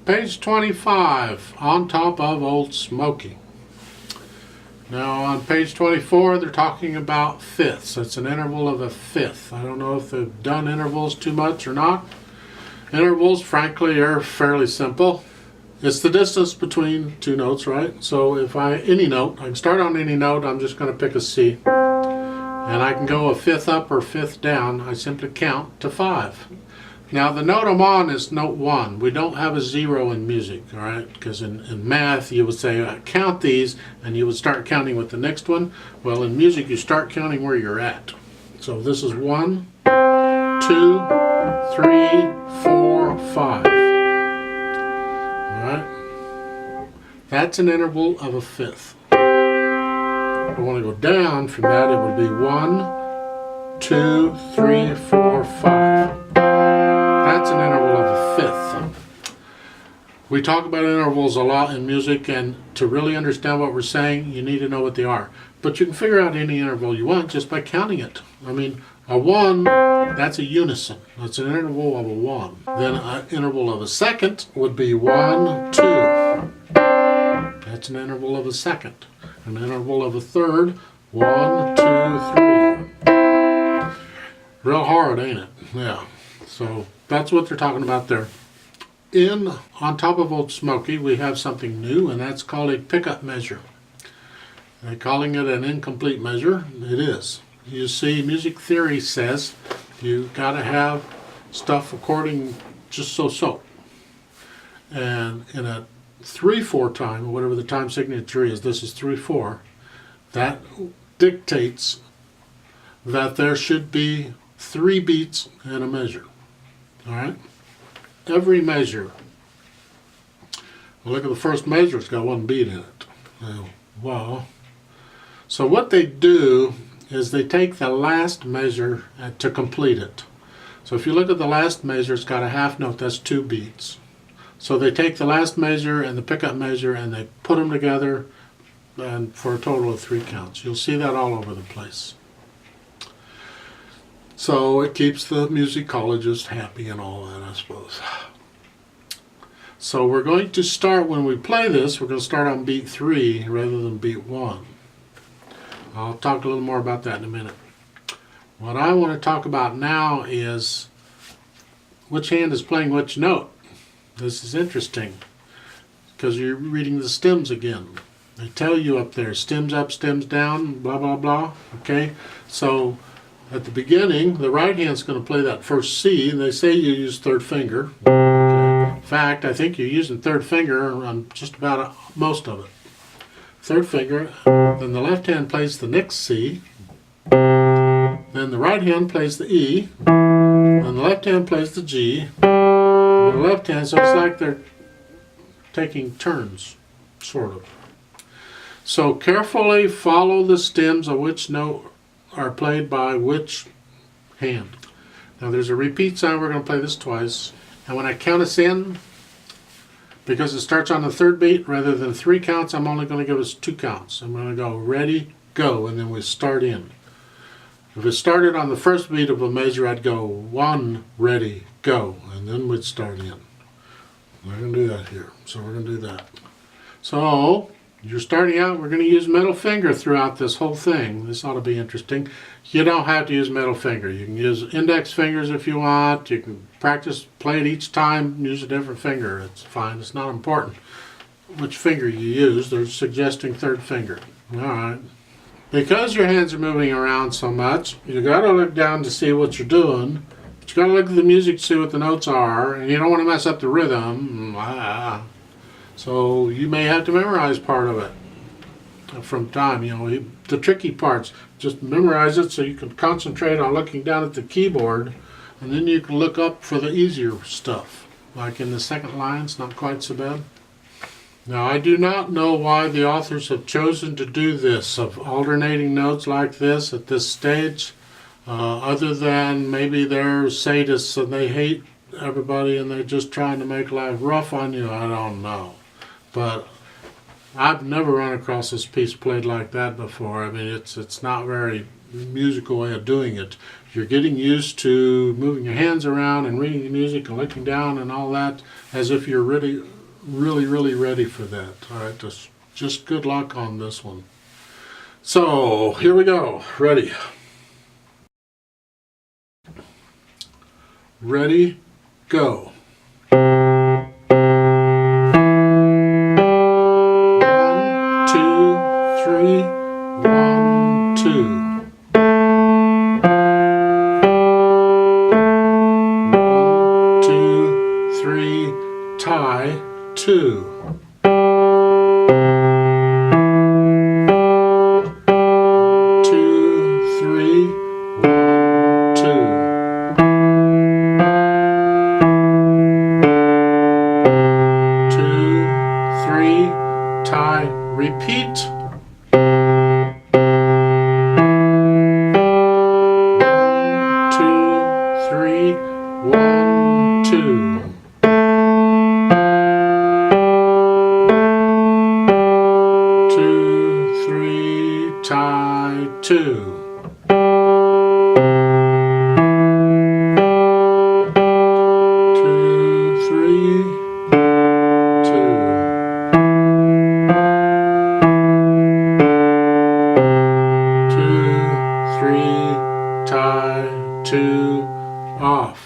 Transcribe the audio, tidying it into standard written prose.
Page 25, on top of Old Smoky. Now on page 24 they're talking about fifths. It's an interval of a fifth. I don't know if they've done intervals too much or not. Intervals, frankly, are fairly simple. It's the distance between two notes, right? So if any note, I can start on any note, I'm just going to pick a C. And I can go a fifth up or fifth down. I simply count to 5. Now the note I'm on is note 1. We don't have a 0 in music, all right? Because in math you would say count these and you would start counting with the next one. Well, in music you start counting where you're at. So this is 1, 2, 3, 4, 5. All right? That's an interval of a fifth. If I want to go down from that, it would be 1, 2, 3, 4, 5. That's an interval of a fifth. We talk about intervals a lot in music, and to really understand what we're saying, you need to know what they are. But you can figure out any interval you want just by counting it. I mean, a 1, that's a unison. That's an interval of a 1. Then an interval of a second would be 1, 2. That's an interval of a second. An interval of a third, 1, 2, 3. Real hard, ain't it? Yeah. So that's what they're talking about there. On top of Old Smoky, we have something new, and that's called a pickup measure. They're calling it an incomplete measure. It is. You see, music theory says you got to have stuff according just so. And in a 3/4 time, or whatever the time signature is, this is 3/4, that dictates that there should be 3 beats in a measure. All right? Every measure. Well, look at the first measure. It's got 1 beat in it. Wow. So what they do is they take the last measure to complete it. So if you look at the last measure, it's got a half note. That's 2 beats. So they take the last measure and the pickup measure and they put them together, and for a total of 3 counts. You'll see that all over the place. So it keeps the musicologist happy and all that, I suppose. So we're going to start, when we play this, we're going to start on beat 3 rather than beat 1. I'll talk a little more about that in a minute. What I want to talk about now is which hand is playing which note. This is interesting because you're reading the stems again. They tell you up there, stems up, stems down, blah, blah, blah. Okay, so at the beginning, the right hand's going to play that first C, and they say you use third finger. Okay. In fact, I think you're using third finger on just about most of it. Third finger, then the left hand plays the next C, then the right hand plays the E, then the left hand plays the G, and the left hand, so it's like they're taking turns, sort of. So carefully follow the stems of which note are played by which hand. Now there's a repeat sign. We're going to play this twice, and when I count us in, because it starts on the 3rd beat rather than 3 counts, I'm only going to give us 2 counts. I'm going to go ready, go, and then we start in. If it started on the 1st beat of a measure, I'd go 1, ready, go, and then we'd start in. We're going to do that here, so we're going to do that. So you're starting out, we're going to use middle finger throughout this whole thing. This ought to be interesting. You don't have to use middle finger. You can use index fingers if you want. You can practice, play it each time, use a different finger. It's fine. It's not important which finger you use. They're suggesting 3rd finger. All right. Because your hands are moving around so much, you got to look down to see what you're doing. But you got to look at the music to see what the notes are, and you don't want to mess up the rhythm. So you may have to memorize part of it from time. You know, the tricky parts, just memorize it so you can concentrate on looking down at the keyboard, and then you can look up for the easier stuff. Like in the 2nd line, it's not quite so bad. Now I do not know why the authors have chosen to do this, of alternating notes like this at this stage, other than maybe they're sadists and they hate everybody and they're just trying to make life rough on you. I don't know. But I've never run across this piece played like that before. I mean, it's not very musical way of doing it. You're getting used to moving your hands around and reading the music and looking down and all that as if you're really really ready for that. All right, just good luck on this one. So here we go. Ready. Ready, go. 1, 2, 3, 1, 2. 1, 2, 3, tie, 2. 2, 3, 1, 2. 2, 3, tie, repeat. 1, 2, 3, 1, 2. 2, 3, tie, 2. 2, 3, 2. 2, 3, tie, 2, off.